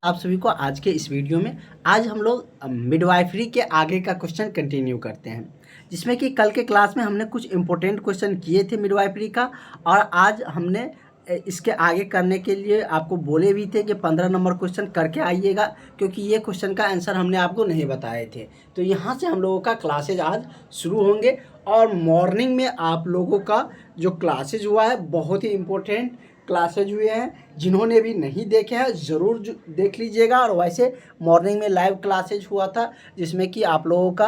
आप सभी को आज के इस वीडियो में आज हम लोग मिडवाइफरी के आगे का क्वेश्चन कंटिन्यू करते हैं, जिसमें कि कल के क्लास में हमने कुछ इम्पोर्टेंट क्वेश्चन किए थे मिडवाइफरी का। और आज हमने इसके आगे करने के लिए आपको बोले भी थे कि 15 नंबर क्वेश्चन करके आइएगा, क्योंकि ये क्वेश्चन का आंसर हमने आपको नहीं बताए थे। तो यहाँ से हम लोगों का क्लासेज आज शुरू होंगे और मॉर्निंग में आप लोगों का जो क्लासेज हुआ है बहुत ही इम्पोर्टेंट क्लासेज हुए हैं। जिन्होंने भी नहीं देखे हैं ज़रूर देख लीजिएगा। और वैसे मॉर्निंग में लाइव क्लासेज हुआ था, जिसमें कि आप लोगों का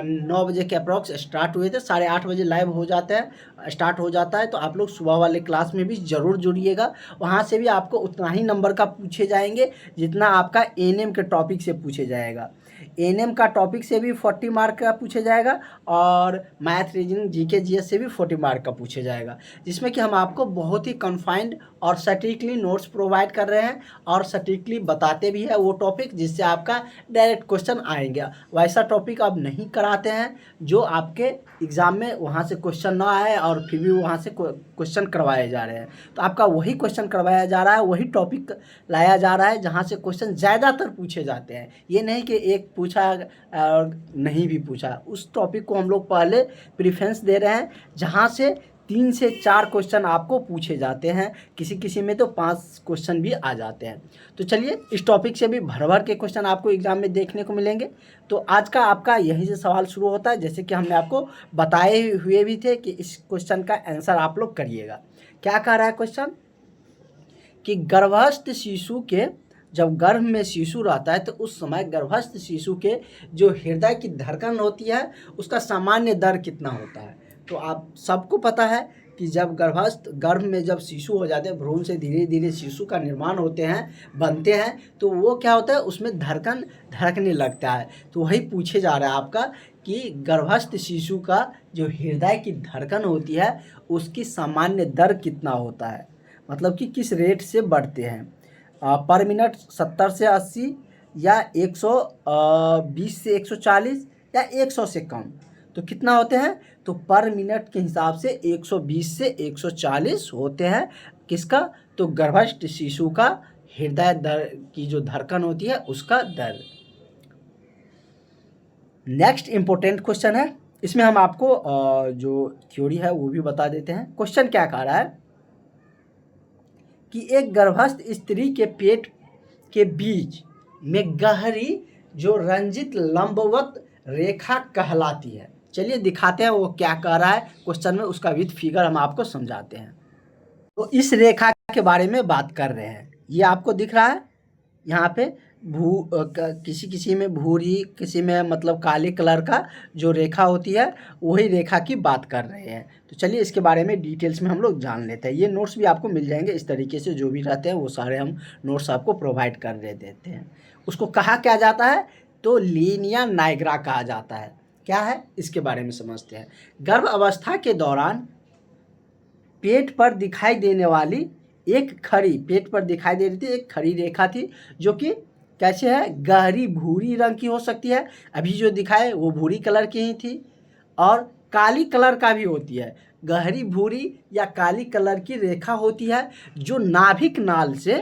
9 बजे के अप्रॉक्स स्टार्ट हुए थे, 8:30 बजे लाइव हो जाता है, स्टार्ट हो जाता है। तो आप लोग सुबह वाले क्लास में भी ज़रूर जुड़िएगा। वहाँ से भी आपको उतना ही नंबर का पूछे जाएंगे जितना आपका एएनएम के टॉपिक से पूछे जाएगा। एएनएम का टॉपिक से भी 40 मार्क का पूछे जाएगा और मैथ रीजनिंग जीके जीएस से भी 40 मार्क का पूछे जाएगा, जिसमें कि हम आपको बहुत ही कन्फाइंड और सटीकली नोट्स प्रोवाइड कर रहे हैं और सटीकली बताते भी हैं वो टॉपिक जिससे आपका डायरेक्ट क्वेश्चन आएंगे। वैसा टॉपिक अब नहीं कराते हैं जो आपके एग्ज़ाम में वहाँ से क्वेश्चन ना आए और फिर भी वहाँ से क्वेश्चन करवाए जा रहे हैं। तो आपका वही क्वेश्चन करवाया जा रहा है, वही टॉपिक लाया जा रहा है जहाँ से क्वेश्चन ज़्यादातर पूछे जाते हैं। ये नहीं कि एक पूछा और नहीं भी पूछा, उस टॉपिक को हम लोग पहले प्रेफरेंस दे रहे हैं जहाँ से 3 से 4 क्वेश्चन आपको पूछे जाते हैं, किसी किसी में तो 5 क्वेश्चन भी आ जाते हैं। तो चलिए, इस टॉपिक से भी भर भर के क्वेश्चन आपको एग्जाम में देखने को मिलेंगे। तो आज का आपका यहीं से सवाल शुरू होता है, जैसे कि हमने आपको बताए हुए भी थे कि इस क्वेश्चन का आंसर आप लोग करिएगा। क्या कह रहा है क्वेश्चन कि गर्भस्थ शिशु के, जब गर्भ में शिशु रहता है तो उस समय गर्भस्थ शिशु के जो हृदय की धड़कन होती है उसका सामान्य दर कितना होता है। तो आप सबको पता है कि जब गर्भ में जब शिशु हो जाते हैं, भ्रूण से धीरे धीरे शिशु का निर्माण होते हैं, बनते हैं, तो वो क्या होता है, उसमें धड़कन धड़कने लगता है। तो वही पूछे जा रहा है आपका कि गर्भस्थ शिशु का जो हृदय की धड़कन होती है उसकी सामान्य दर कितना होता है, मतलब कि किस रेट से बढ़ते हैं। पर मिनट 70 से 80 या 120 से 140 या 100 से कम। तो कितना होते हैं, तो पर मिनट के हिसाब से 120 से 140 होते हैं। किसका, तो गर्भस्थ शिशु का हृदय दर की जो धड़कन होती है उसका दर। नेक्स्ट इम्पोर्टेंट क्वेश्चन है, इसमें हम आपको जो थ्योरी है वो भी बता देते हैं। क्वेश्चन क्या कह रहा है कि एक गर्भस्थ स्त्री के पेट के बीच में गहरी जो रंजित लंबवत रेखा कहलाती है। चलिए दिखाते हैं वो क्या कह रहा है क्वेश्चन में, उसका विद फिगर हम आपको समझाते हैं। तो इस रेखा के बारे में बात कर रहे हैं। ये आपको दिख रहा है यहाँ पे किसी किसी में भूरी, किसी में मतलब काले कलर का जो रेखा होती है वही रेखा की बात कर रहे हैं। तो चलिए इसके बारे में डिटेल्स में हम लोग जान लेते हैं। ये नोट्स भी आपको मिल जाएंगे इस तरीके से, जो भी रहते हैं वो सारे हम नोट्स आपको प्रोवाइड कर देते हैं। उसको कहा क्या जाता है, तो लीनिया नाइग्रा कहा जाता है। क्या है इसके बारे में समझते हैं। गर्भ अवस्था के दौरान पेट पर दिखाई देने वाली एक खड़ी, पेट पर दिखाई दे रही थी एक खड़ी रेखा थी, जो कि कैसे है, गहरी भूरी रंग की हो सकती है। अभी जो दिखाए वो भूरी कलर की ही थी, और काली कलर का भी होती है। गहरी भूरी या काली कलर की रेखा होती है जो नाभिक नाल से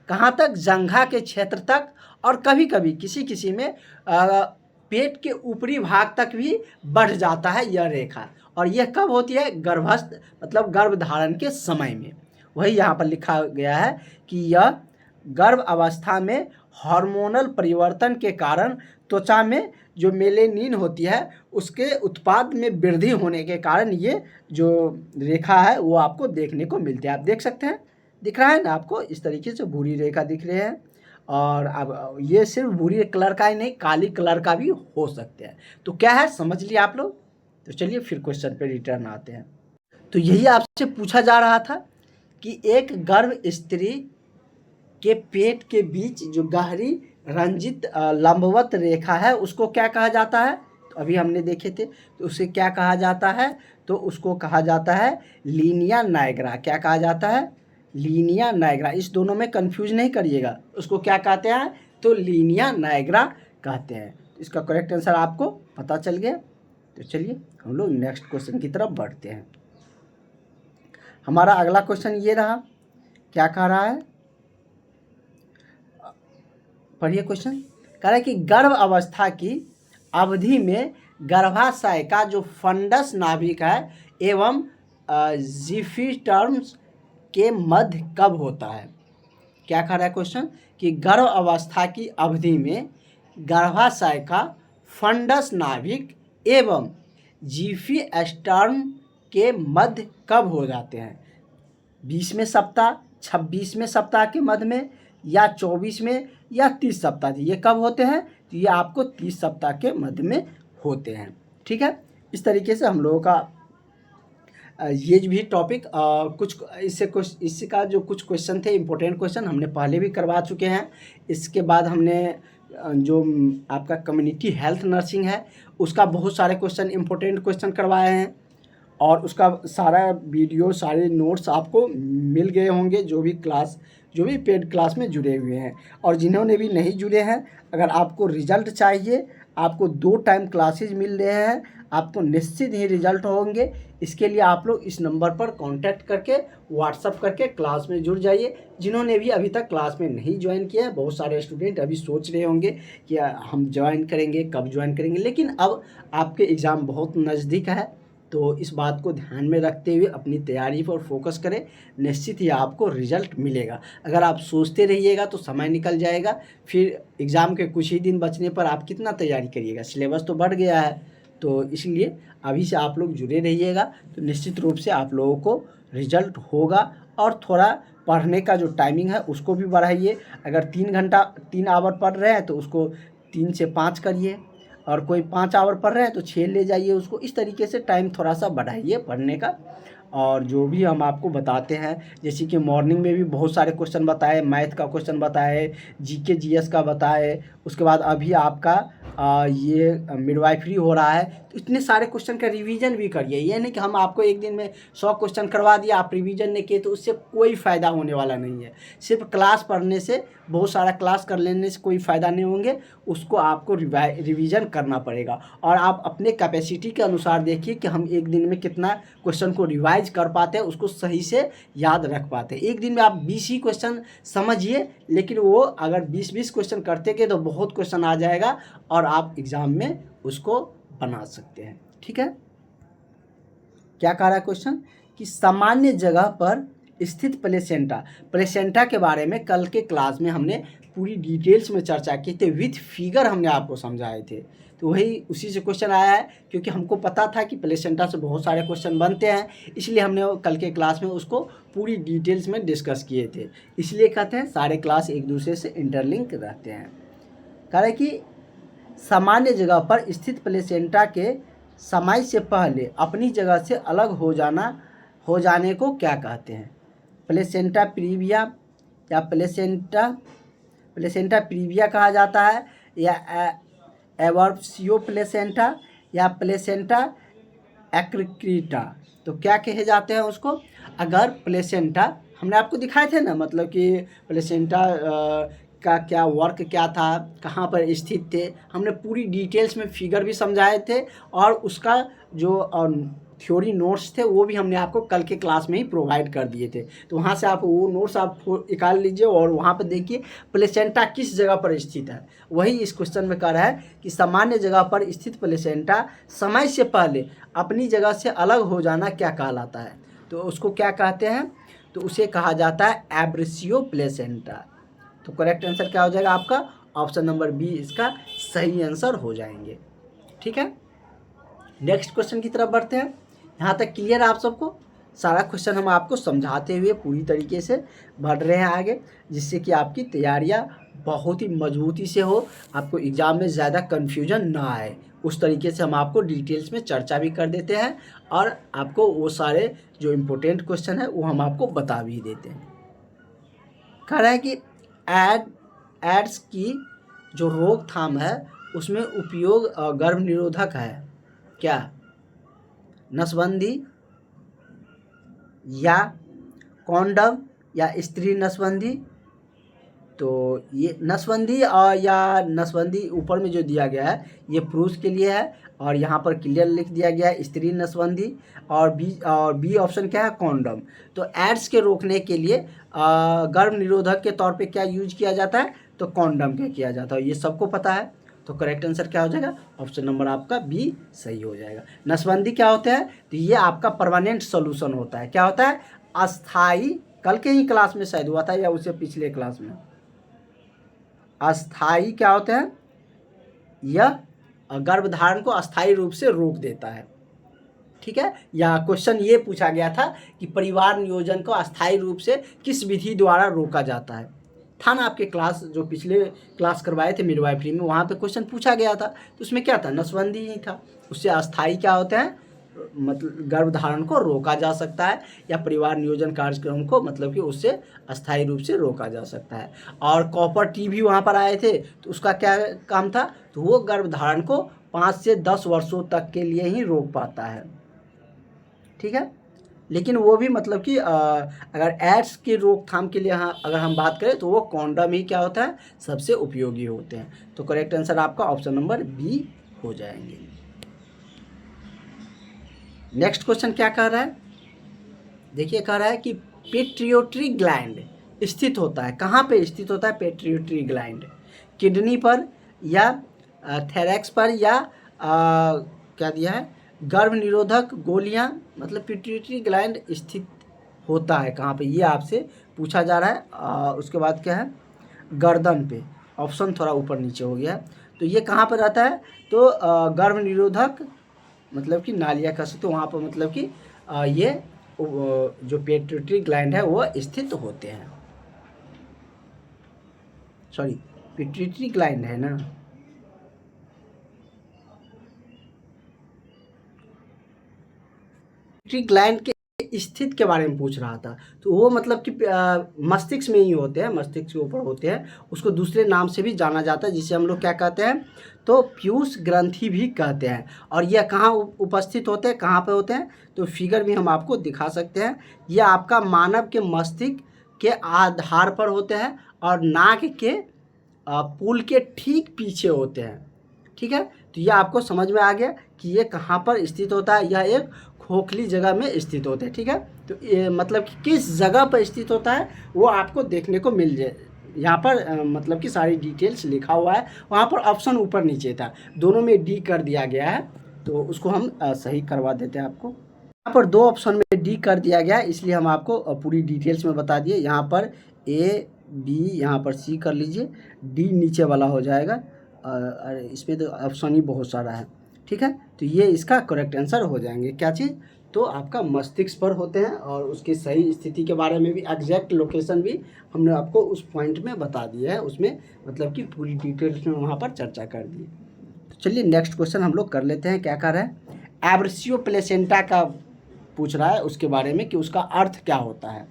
कहाँ तक, जंघा के क्षेत्र तक, और कभी कभी किसी किसी में पेट के ऊपरी भाग तक भी बढ़ जाता है यह रेखा। और यह कब होती है, गर्भस्थ मतलब गर्भधारण के समय में। वही यहाँ पर लिखा गया है कि यह गर्भ अवस्था में हार्मोनल परिवर्तन के कारण त्वचा में जो मेलेनिन होती है उसके उत्पाद में वृद्धि होने के कारण ये जो रेखा है वो आपको देखने को मिलती है। आप देख सकते हैं, दिख रहा है ना आपको, इस तरीके से भूरी रेखा दिख रहे हैं। और अब ये सिर्फ भूरी कलर का ही नहीं, काली कलर का भी हो सकते हैं। तो क्या है, समझ लिए आप लोग। तो चलिए फिर क्वेश्चन पे रिटर्न आते हैं। तो यही आपसे पूछा जा रहा था कि एक गर्भ स्त्री के पेट के बीच जो गहरी रंजित लंबवत रेखा है उसको क्या कहा जाता है, तो अभी हमने देखे थे। तो उसे क्या कहा जाता है, तो उसको कहा जाता है लीनिया नाइग्रा। क्या कहा जाता है, लीनिया नाइग्रा। इस दोनों में कंफ्यूज नहीं करिएगा, उसको क्या कहते हैं, तो लीनिया नाइग्रा कहते हैं। इसका करेक्ट आंसर आपको पता चल गया। तो चलिए हम लोग नेक्स्ट क्वेश्चन की तरफ बढ़ते हैं। हमारा अगला क्वेश्चन ये रहा, क्या कह रहा है पढ़िए क्वेश्चन। कह रहा है कि गर्भ अवस्था की अवधि में गर्भाशय का जो फंडस नाभिक है एवं जिफिटर्म्स के मध्य कब होता है। क्या कह रहा है क्वेश्चन कि गर्भ अवस्था की अवधि में गर्भाशय का फंडस नाभिक एवं जीफी स्टर्म के मध्य कब हो जाते हैं। 20वें सप्ताह, 26वें सप्ताह के मध्य में, या 24वें, या 30 सप्ताह। ये कब होते हैं, तो ये आपको 30 सप्ताह के मध्य में होते हैं। ठीक है, इस तरीके से हम लोगों का ये भी टॉपिक कुछ इसका जो कुछ क्वेश्चन थे इंपॉर्टेंट क्वेश्चन हमने पहले भी करवा चुके हैं। इसके बाद हमने जो आपका कम्युनिटी हेल्थ नर्सिंग है उसका बहुत सारे क्वेश्चन इंपॉर्टेंट क्वेश्चन करवाए हैं और उसका सारा वीडियो सारे नोट्स आपको मिल गए होंगे जो भी पेड क्लास में जुड़े हुए हैं। और जिन्होंने भी नहीं जुड़े हैं, अगर आपको रिजल्ट चाहिए, आपको 2 टाइम क्लासेज मिल रहे हैं, आपको निश्चित ही रिजल्ट होंगे। इसके लिए आप लोग इस नंबर पर कांटेक्ट करके व्हाट्सअप करके क्लास में जुड़ जाइए। जिन्होंने भी अभी तक क्लास में नहीं ज्वाइन किया है, बहुत सारे स्टूडेंट अभी सोच रहे होंगे कि हम ज्वाइन करेंगे, कब ज्वाइन करेंगे, लेकिन अब आपके एग्ज़ाम बहुत नज़दीक है, तो इस बात को ध्यान में रखते हुए अपनी तैयारी पर फोकस करें। निश्चित ही आपको रिजल्ट मिलेगा। अगर आप सोचते रहिएगा तो समय निकल जाएगा, फिर एग्ज़ाम के कुछ ही दिन बचने पर आप कितना तैयारी करिएगा। सिलेबस तो बढ़ गया है, तो इसलिए अभी से आप लोग जुड़े रहिएगा तो निश्चित रूप से आप लोगों को रिजल्ट होगा। और थोड़ा पढ़ने का जो टाइमिंग है उसको भी बढ़ाइए। अगर 3 आवर पढ़ रहे हैं तो उसको 3 से 5 करिए, और कोई 5 आवर पढ़ रहे हैं तो 6 ले जाइए उसको। इस तरीके से टाइम थोड़ा सा बढ़ाइए पढ़ने का। और जो भी हम आपको बताते हैं, जैसे कि मॉर्निंग में भी बहुत सारे क्वेश्चन बताए, मैथ का क्वेश्चन बताए, जीके जीएस का बताए, उसके बाद अभी आपका ये मिडवाइफरी हो रहा है, तो इतने सारे क्वेश्चन का रिवीजन भी करिए। ये नहीं कि हम आपको एक दिन में 100 क्वेश्चन करवा दिया, आप रिवीजन नहीं किए, तो उससे कोई फ़ायदा होने वाला नहीं है। सिर्फ क्लास पढ़ने से, बहुत सारा क्लास कर लेने से कोई फ़ायदा नहीं होंगे, उसको आपको रिवीजन करना पड़ेगा। और आप अपने कैपेसिटी के अनुसार देखिए कि हम एक दिन में कितना क्वेश्चन को रिवाइज कर पाते हैं, उसको सही से याद रख पाते हैं। एक दिन में आप 20 ही क्वेश्चन समझिए, लेकिन वो अगर 20 क्वेश्चन करते गए तो बहुत क्वेश्चन आ जाएगा और आप एग्ज़ाम में उसको बना सकते हैं। ठीक है, क्या कह रहा है क्वेश्चन कि सामान्य जगह पर स्थित प्लेसेंटा के बारे में कल के क्लास में हमने पूरी डिटेल्स में चर्चा की थी, विथ फिगर हमने आपको समझाए थे। तो वही उसी से क्वेश्चन आया है, क्योंकि हमको पता था कि प्लेसेंटा से बहुत सारे क्वेश्चन बनते हैं, इसलिए हमने कल के क्लास में उसको पूरी डिटेल्स में डिस्कस किए थे। इसलिए कहते हैं सारे क्लास एक दूसरे से इंटरलिंक रहते हैं। कह रहे कि सामान्य जगह पर स्थित प्लेसेंटा के समय से पहले अपनी जगह से अलग हो जाने को क्या कहते हैं। प्लेसेंटा प्रीविया, या प्लेसेंटा प्रीविया कहा जाता है, या एवर्प्सियो प्लेसेंटा, या प्लेसेंटा एक्रिक्रीटा। तो क्या कहे जाते हैं उसको। अगर प्लेसेंटा हमने आपको दिखाए थे ना, मतलब कि प्लेसेंटा का क्या वर्क क्या था, कहाँ पर स्थित थे, हमने पूरी डिटेल्स में फिगर भी समझाए थे, और उसका जो थ्योरी नोट्स थे वो भी हमने आपको कल के क्लास में ही प्रोवाइड कर दिए थे। तो वहाँ से आप वो नोट्स आप निकाल लीजिए और वहाँ पर देखिए प्लेसेंटा किस जगह पर स्थित है। वही इस क्वेश्चन में कह रहा है कि सामान्य जगह पर स्थित प्लेसेंटा समय से पहले अपनी जगह से अलग हो जाना क्या कहलाता है। तो उसको क्या कहते हैं, तो उसे कहा जाता है एब्रेसियो प्लेसेंटा। तो करेक्ट आंसर क्या हो जाएगा आपका, ऑप्शन नंबर बी इसका सही आंसर हो जाएंगे। ठीक है, नेक्स्ट क्वेश्चन की तरफ बढ़ते हैं। यहाँ तक क्लियर है आप सबको। सारा क्वेश्चन हम आपको समझाते हुए पूरी तरीके से बढ़ रहे हैं आगे, जिससे कि आपकी तैयारियाँ बहुत ही मजबूती से हो, आपको एग्ज़ाम में ज़्यादा कन्फ्यूजन ना आए। उस तरीके से हम आपको डिटेल्स में चर्चा भी कर देते हैं और आपको वो सारे जो इम्पोर्टेंट क्वेश्चन है वो हम आपको बता भी देते हैं। कह रहा है कि एड्स की जो रोकथाम है उसमें उपयोग गर्भ निरोधक है क्या, नसबंदी, या कॉन्डम, या स्त्री नसबंदी। तो ये नसबंदी या नसबंदी ऊपर में जो दिया गया है ये पुरुष के लिए है, और यहाँ पर क्लियर लिख दिया गया है स्त्री नसबंदी। और बी ऑप्शन क्या है, कॉन्डम। तो एड्स के रोकने के लिए गर्भ निरोधक के तौर पे क्या यूज किया जाता है, तो कॉन्डम का किया जाता है, ये सबको पता है। तो करेक्ट आंसर क्या हो जाएगा, ऑप्शन नंबर आपका बी सही हो जाएगा। नसबंदी क्या होता है, तो ये आपका परमानेंट सोल्यूशन होता है। क्या होता है, अस्थाई, कल के ही क्लास में शायद हुआ था या उससे पिछले क्लास में। अस्थाई क्या होता है, यह गर्भधारण को अस्थाई रूप से रोक देता है। ठीक है, या क्वेश्चन ये पूछा गया था कि परिवार नियोजन को अस्थाई रूप से किस विधि द्वारा रोका जाता है। था ना आपके क्लास, जो पिछले क्लास करवाए थे मिडवाइफरी में, वहाँ पे क्वेश्चन पूछा गया था। तो उसमें क्या था, नसबंदी ही था। उससे अस्थाई क्या होते हैं, मतलब गर्भधारण को रोका जा सकता है, या परिवार नियोजन कार्यक्रम को मतलब कि उससे अस्थायी रूप से रोका जा सकता है। और कॉपर टी भी वहाँ पर आए थे, तो उसका क्या काम था, तो वो गर्भधारण को 5 से 10 वर्षों तक के लिए ही रोक पाता है। ठीक है, लेकिन वो भी मतलब कि अगर एड्स की रोकथाम के लिए अगर हम बात करें तो वो कॉन्डम ही क्या होता है, सबसे उपयोगी होते हैं। तो करेक्ट आंसर आपका ऑप्शन नंबर बी हो जाएंगे। नेक्स्ट क्वेश्चन क्या कह रहा है, देखिए कह रहा है कि पिट्यूटरी ग्लैंड स्थित होता है, कहाँ पे स्थित होता है पिट्यूटरी ग्लैंड, किडनी पर या थैलेक्स पर, या क्या दिया है, गर्भ निरोधक गोलियां, मतलब पिट्यूटरी ग्लैंड स्थित होता है कहाँ पे, ये आपसे पूछा जा रहा है। उसके बाद क्या है, गर्दन पे, ऑप्शन थोड़ा ऊपर नीचे हो गया। तो ये कहाँ पर रहता है, तो गर्भ निरोधक मतलब कि नालिया कह सकते हो, वहाँ पर मतलब कि ये जो पिट्यूटरी ग्लैंड है वो स्थित होते हैं। सॉरी, पिट्यूटरी ग्लैंड है ना, पिट्यूटरी ग्लैंड के स्थित के बारे में पूछ रहा था। तो वो मतलब कि मस्तिष्क में ही होते हैं, मस्तिष्क के ऊपर होते हैं। उसको दूसरे नाम से भी जाना जाता है, जिसे हम लोग क्या कहते हैं, तो पीयूष ग्रंथि भी कहते हैं। और यह कहाँ उपस्थित होते हैं, कहाँ पे होते हैं, तो फिगर भी हम आपको दिखा सकते हैं। यह आपका मानव के मस्तिष्क के आधार पर होते हैं और नाक के पुल के ठीक पीछे होते हैं। ठीक है, तो यह आपको समझ में आ गया कि ये कहाँ पर स्थित होता है, यह एक खोखली जगह में स्थित होते हैं। ठीक है, तो ये मतलब कि किस जगह पर स्थित होता है वो आपको देखने को मिल जाए। यहाँ पर मतलब कि सारी डिटेल्स लिखा हुआ है, वहाँ पर ऑप्शन ऊपर नीचे था, दोनों में डी कर दिया गया है, तो उसको हम सही करवा देते हैं आपको। यहाँ पर 2 ऑप्शन में डी कर दिया गया है, इसलिए हम आपको पूरी डिटेल्स में बता दिए। यहाँ पर ए बी, यहाँ पर सी कर लीजिए, डी नीचे वाला हो जाएगा। अरे इसमें तो ऑप्शन ही बहुत सारा है। ठीक है, तो ये इसका करेक्ट आंसर हो जाएंगे। क्या चीज़, तो आपका मस्तिष्क पर होते हैं, और उसकी सही स्थिति के बारे में भी, एग्जैक्ट लोकेशन भी हमने आपको उस पॉइंट में बता दिया है, उसमें मतलब कि पूरी डिटेल्स में वहाँ पर चर्चा कर दी। तो चलिए नेक्स्ट क्वेश्चन हम लोग कर लेते हैं। क्या कर रहे हैं, एब्रेसियो प्लेसेंटा का पूछ रहा है, उसके बारे में कि उसका अर्थ क्या होता है।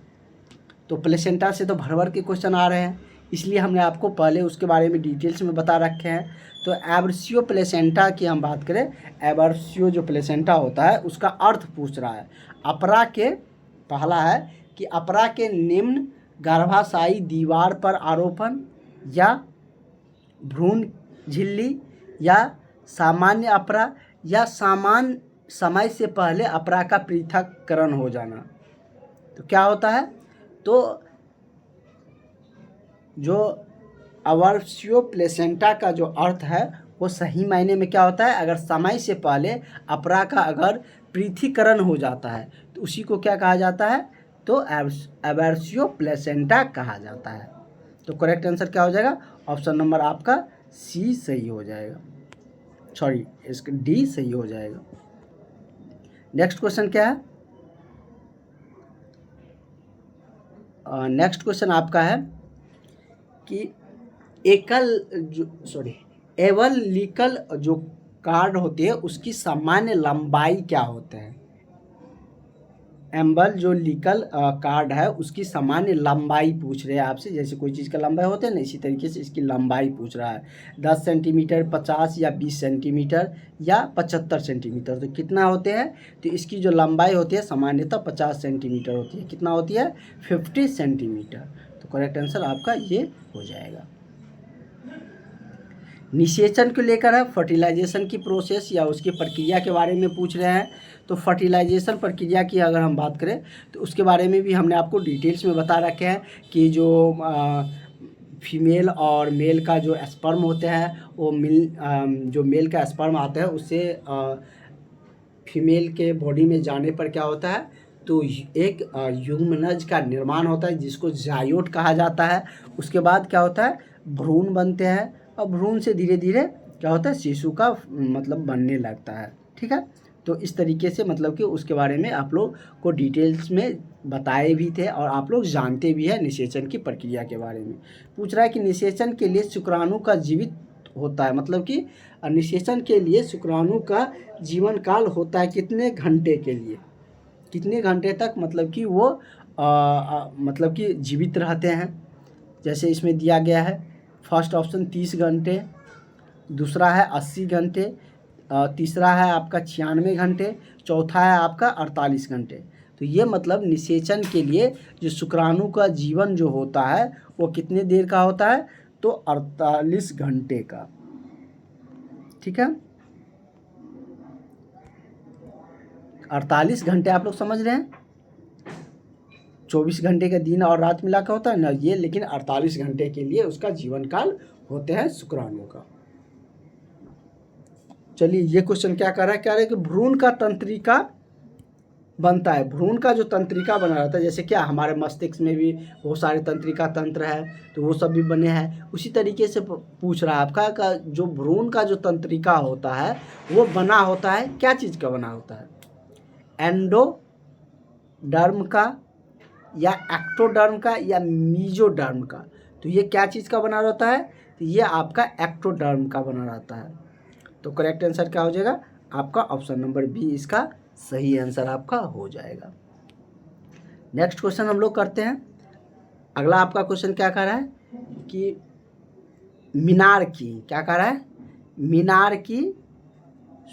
तो प्लेसेंटा से तो भर भर के क्वेश्चन आ रहे हैं, इसलिए हमने आपको पहले उसके बारे में डिटेल्स में बता रखे हैं। तो एब्रेसियो प्लेसेंटा की हम बात करें, एब्रेसियो जो प्लेसेंटा होता है उसका अर्थ पूछ रहा है। अपरा के, पहला है कि अपरा के निम्न गर्भाशयी दीवार पर आरोपण, या भ्रूण झिल्ली, या सामान्य अपरा, या सामान्य समय से पहले अपरा का पृथक्करण हो जाना। तो क्या होता है, तो जो एब्रेसियो प्लेसेंटा का जो अर्थ है वो सही मायने में क्या होता है, अगर समय से पहले अपरा का अगर पृथक्करण हो जाता है तो उसी को क्या कहा जाता है, तो एब्रेसियो प्लेसेंटा कहा जाता है। तो करेक्ट आंसर क्या हो जाएगा, ऑप्शन नंबर आपका सी सही हो जाएगा, सॉरी इसका डी सही हो जाएगा। नेक्स्ट क्वेश्चन क्या है, नेक्स्ट क्वेश्चन आपका है कि एवलिकल जो कार्ड होती है उसकी सामान्य लंबाई क्या होता है। एम्बल जो लीकल कार्ड है उसकी सामान्य लंबाई पूछ रहे हैं आपसे, जैसे कोई चीज़ का लंबाई होता है ना, इसी तरीके से इसकी लंबाई पूछ रहा है। 10 सेंटीमीटर, 50 या 20 सेंटीमीटर या 75 सेंटीमीटर, तो कितना होते हैं, तो इसकी जो लंबाई होती है सामान्यतः 50 सेंटीमीटर होती है। कितना होती है, 50 सेंटीमीटर। तो तो करेक्ट आंसर आपका ये हो जाएगा। निषेचन को लेकर है, फर्टिलाइजेशन की प्रोसेस या उसकी प्रक्रिया के बारे में पूछ रहे हैं। तो फर्टिलाइजेशन प्रक्रिया की अगर हम बात करें तो उसके बारे में भी हमने आपको डिटेल्स में बता रखे हैं कि जो फीमेल और मेल का जो स्पर्म होते हैं वो जो मेल का स्पर्म आता है उससे फीमेल के बॉडी में जाने पर क्या होता है, तो एक युग्मनज का निर्माण होता है जिसको जायोट कहा जाता है। उसके बाद क्या होता है, भ्रूण बनते हैं और भ्रूण से धीरे धीरे क्या होता है, शिशु का मतलब बनने लगता है। ठीक है, तो इस तरीके से मतलब कि उसके बारे में आप लोग को डिटेल्स में बताए भी थे और आप लोग जानते भी हैं निषेचन की प्रक्रिया के बारे में। पूछ रहा है कि निषेचन के लिए शुक्राणु का जीवित होता है, मतलब कि निषेचन के लिए शुक्राणु का जीवन काल होता है कितने घंटे के लिए, कितने घंटे तक मतलब कि वो मतलब कि जीवित रहते हैं। जैसे इसमें दिया गया है, फर्स्ट ऑप्शन 30 घंटे, दूसरा है 80 घंटे, तीसरा है आपका 96 घंटे, चौथा है आपका 48 घंटे। तो ये मतलब निषेचन के लिए जो शुक्राणु का जीवन जो होता है वो कितने देर का होता है, तो 48 घंटे का। ठीक है, 48 घंटे आप लोग समझ रहे हैं, 24 घंटे का दिन और रात मिला के होता है ना ये, लेकिन 48 घंटे के लिए उसका जीवन काल होते हैं शुक्राणु का। चलिए ये क्वेश्चन क्या कर रहा है, कह रहा है कि भ्रूण का तंत्रिका बनता है। भ्रूण का जो तंत्रिका बना रहता है, जैसे क्या हमारे मस्तिष्क में भी बहुत सारे तंत्रिका तंत्र है, तो वो सब भी बने हैं। उसी तरीके से पूछ रहा है आपका का जो भ्रूण का जो तंत्रिका होता है वो बना होता है क्या चीज़ का बना होता है, एंडोडर्म का या एक्टोडर्म का या मीजोडर्म का। तो ये क्या चीज़ का बना रहता है, तो ये आपका एक्टोडर्म का बना रहता है। तो करेक्ट आंसर क्या हो जाएगा आपका, ऑप्शन नंबर बी इसका सही आंसर आपका हो जाएगा। नेक्स्ट क्वेश्चन हम लोग करते हैं। अगला आपका क्वेश्चन क्या कह रहा है कि मीनार की, क्या कह रहा है, मीनार की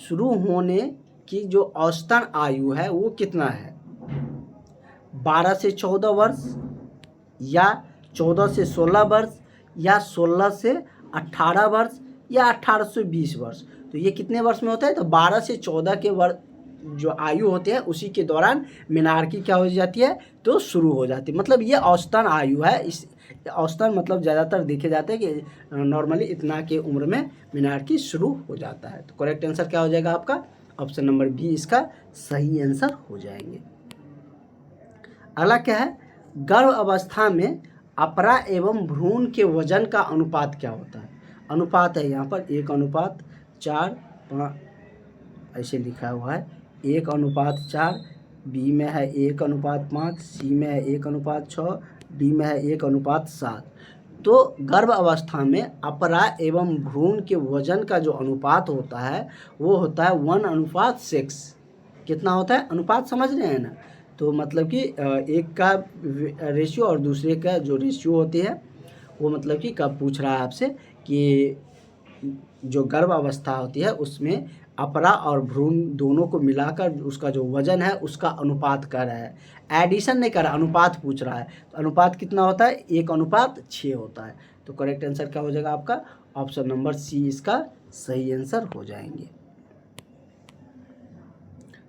शुरू होने की जो औसतन आयु है वो कितना है, 12 से 14 वर्ष या 14 से 16 वर्ष या 16 से 18 वर्ष या 18 से 20 वर्ष। तो ये कितने वर्ष में होता है, तो 12 से 14 के वर्ष जो आयु होते हैं उसी के दौरान मीनार की क्या हो जाती है, तो शुरू हो जाती है। मतलब ये औसतन आयु है। इस औसतन मतलब ज़्यादातर देखे जाते हैं कि नॉर्मली इतना के उम्र में मीनार की शुरू हो जाता है। तो करेक्ट आंसर क्या हो जाएगा आपका, ऑप्शन नंबर बी इसका सही आंसर हो जाएंगे। अगला क्या है, गर्भ अवस्था में अपरा एवं भ्रूण के वजन का अनुपात क्या होता है। अनुपात है यहाँ पर 1:4:5 ऐसे लिखा हुआ है, 1:4, बी में है 1:5, सी में है 1:6, डी में है 1:7। तो गर्भ अवस्था में अपरा एवं भ्रूण के वजन का जो अनुपात होता है वो होता है 1:6। कितना होता है अनुपात, समझ रहे हैं ना। तो मतलब कि एक का रेशियो और दूसरे का जो रेशियो होती है वो मतलब कि कब पूछ रहा है आपसे कि जो गर्भ अवस्था होती है उसमें अपरा और भ्रूण दोनों को मिलाकर उसका जो वजन है उसका अनुपात कर रहा है, एडिशन नहीं कर रहा, अनुपात पूछ रहा है। तो अनुपात कितना होता है, 1:6 होता है। तो करेक्ट आंसर क्या हो जाएगा आपका, ऑप्शन नंबर सी इसका सही आंसर हो जाएंगे।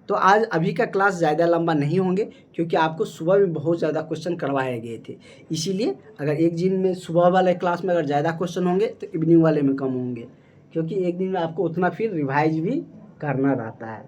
तो आज अभी का क्लास ज़्यादा लंबा नहीं होंगे क्योंकि आपको सुबह में बहुत ज़्यादा क्वेश्चन करवाए गए थे, इसीलिए अगर एक दिन में सुबह वाले क्लास में अगर ज़्यादा क्वेश्चन होंगे तो इवनिंग वाले में कम होंगे, क्योंकि एक दिन में आपको उतना फिर रिवाइज भी करना रहता है।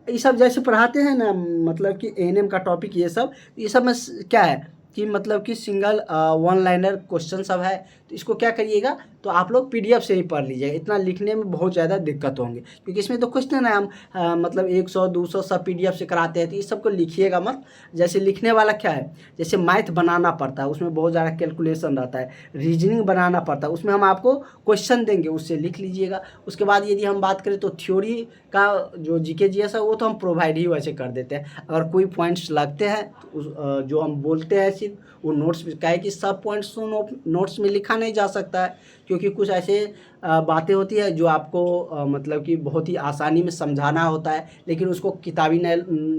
ये सब जैसे पढ़ाते हैं ना, मतलब कि एएनएम का टॉपिक ये सब में क्या है कि मतलब कि सिंगल वन लाइनर क्वेश्चन सब है। तो इसको क्या करिएगा, तो आप लोग पीडीएफ से ही पढ़ लीजिएगा, इतना लिखने में बहुत ज़्यादा दिक्कत होंगे क्योंकि इसमें तो क्वेश्चन है हम मतलब 100 200 सब पीडीएफ से कराते हैं। तो इस सबको लिखिएगा मत। जैसे लिखने वाला क्या है, जैसे मैथ बनाना पड़ता है उसमें बहुत ज़्यादा कैलकुलेशन रहता है, रीजनिंग बनाना पड़ता है उसमें हम आपको क्वेश्चन देंगे उससे लिख लीजिएगा। उसके बाद यदि हम बात करें तो थ्योरी का जो जीके जीएस है वो तो हम प्रोवाइड ही वैसे कर देते हैं। अगर कोई पॉइंट्स लगते हैं तो जो हम बोलते हैं सिर्फ वो नोट्स क्या है कि सब पॉइंट्स तो नोट्स में लिखा नहीं जा सकता है, क्योंकि कुछ ऐसे बातें होती है जो आपको मतलब कि बहुत ही आसानी में समझाना होता है, लेकिन उसको किताबी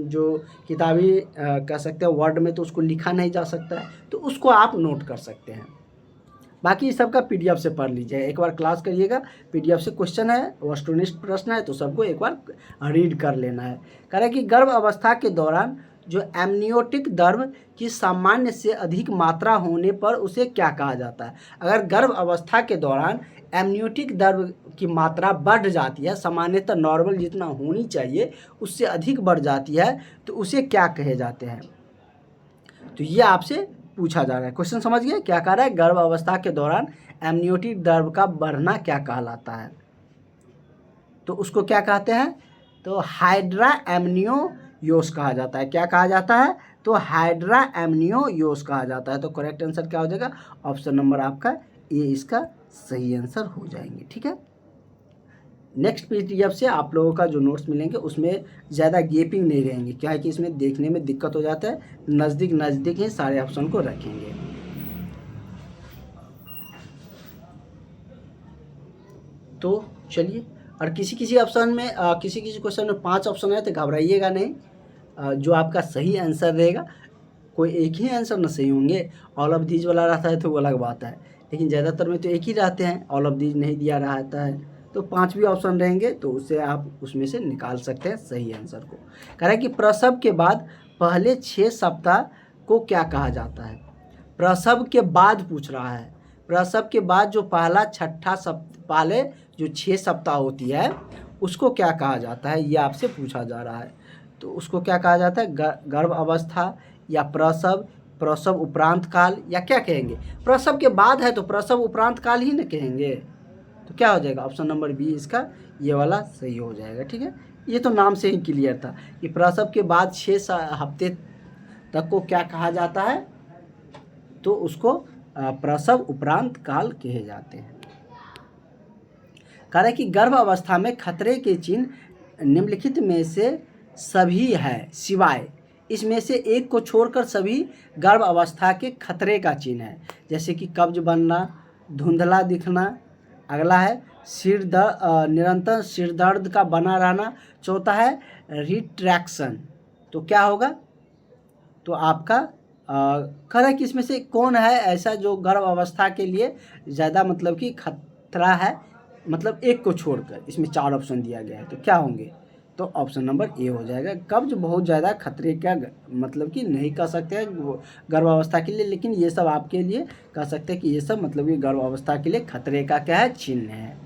जो किताबी कह सकते हैं वर्ड में तो उसको लिखा नहीं जा सकता है, तो उसको आप नोट कर सकते हैं। बाकी इस सब का पीडीएफ से पढ़ लीजिए, एक बार क्लास करिएगा, पीडीएफ से क्वेश्चन है, वस्तुनिष्ठ प्रश्न है, तो सबको एक बार रीड कर लेना है। कह रहा है कि गर्भ अवस्था के दौरान जो एमनियोटिक द्रव की सामान्य से अधिक मात्रा होने पर उसे क्या कहा जाता है। अगर गर्भ अवस्था के दौरान एमनियोटिक द्रव की मात्रा बढ़ जाती है, सामान्यतः नॉर्मल जितना होनी चाहिए उससे अधिक बढ़ जाती है, तो उसे क्या कहे जाते हैं। तो ये आपसे पूछा जा रहा है, क्वेश्चन समझ गए क्या कह रहा है। गर्भ अवस्था के दौरान एमनियोटिक द्रव का बढ़ना क्या कहलाता है, तो उसको क्या कहते हैं, तो हाइड्रा एमनियोयोस कहा जाता है। क्या कहा जाता है, तो हाइड्रा एमनियोयोस कहा जाता है। तो करेक्ट आंसर क्या हो जाएगा, ऑप्शन नंबर आपका ये इसका सही आंसर हो जाएंगे। ठीक है, नेक्स्ट पीडीएफ से आप लोगों का जो नोट्स मिलेंगे उसमें ज़्यादा गेपिंग नहीं रहेंगे, क्या है कि इसमें देखने में दिक्कत हो जाता है, नज़दीक नज़दीक ही सारे ऑप्शन को रखेंगे। तो चलिए, और किसी किसी ऑप्शन में किसी किसी क्वेश्चन में 5 ऑप्शन है तो घबराइएगा नहीं, जो आपका सही आंसर रहेगा, कोई एक ही आंसर ना सही होंगे, ऑल ऑफ दीज वाला रहता है तो वो अलग बात है, लेकिन ज़्यादातर में तो एक ही रहते हैं, ऑल ऑफ दीज नहीं दिया रहता है, तो 5 भी ऑप्शन रहेंगे, तो उससे आप उसमें से निकाल सकते हैं सही आंसर को। कह रहा है कि प्रसव के बाद पहले 6 सप्ताह को क्या कहा जाता है। प्रसव के बाद पूछ रहा है, प्रसव के बाद जो पहला छठा पहले जो 6 सप्ताह होती है उसको क्या कहा जाता है, ये आपसे पूछा जा रहा है। तो उसको क्या कहा जाता है, गर्भ अवस्था या प्रसव, प्रसव उपरांत काल, या क्या कहेंगे। प्रसव के बाद है तो प्रसव उपरांत काल ही न कहेंगे, तो क्या हो जाएगा, ऑप्शन नंबर बी इसका ये वाला सही हो जाएगा। ठीक है, ये तो नाम से ही क्लियर था कि प्रसव के बाद 6 हफ्ते तक को क्या कहा जाता है, तो उसको प्रसव उपरांत काल कहे जाते हैं। कह रहा है कि गर्भ अवस्था में खतरे के चिन्ह निम्नलिखित में से सभी है सिवाय, इसमें से एक को छोड़कर सभी गर्भ अवस्था के खतरे का चिन्ह है। जैसे कि कब्ज बनना, धुंधला दिखना, अगला है निरंतर सिर दर्द का बना रहना, चौथा है रिट्रैक्शन। तो क्या होगा, तो आपका कह रहा है कि इसमें से कौन है ऐसा जो गर्भ अवस्था के लिए ज़्यादा मतलब कि खतरा है, मतलब एक को छोड़कर इसमें 4 ऑप्शन दिया गया है, तो क्या होंगे, तो ऑप्शन नंबर ए हो जाएगा। कब्ज बहुत ज़्यादा खतरे का मतलब कि नहीं कह सकते हैं गर्भावस्था के लिए, लेकिन ये सब आपके लिए कह सकते हैं कि ये सब मतलब कि गर्भावस्था के लिए खतरे का क्या है, चिन्ह है।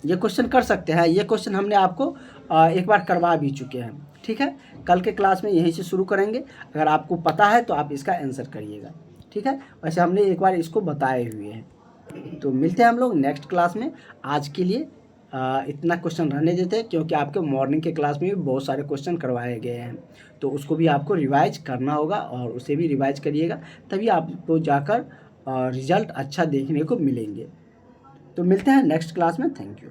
ये क्वेश्चन कर सकते हैं, ये क्वेश्चन हमने आपको एक बार करवा भी चुके हैं। ठीक है, कल के क्लास में यहीं से शुरू करेंगे, अगर आपको पता है तो आप इसका आंसर करिएगा। ठीक है, वैसे हमने एक बार इसको बताए हुए हैं। तो मिलते हैं हम लोग नेक्स्ट क्लास में। आज के लिए इतना क्वेश्चन रहने देते हैं, क्योंकि आपके मॉर्निंग के क्लास में भी बहुत सारे क्वेश्चन करवाए गए हैं, तो उसको भी आपको रिवाइज करना होगा, और उसे भी रिवाइज करिएगा, तभी आपको जाकर रिजल्ट अच्छा देखने को मिलेंगे। तो मिलते हैं नेक्स्ट क्लास में, थैंक यू।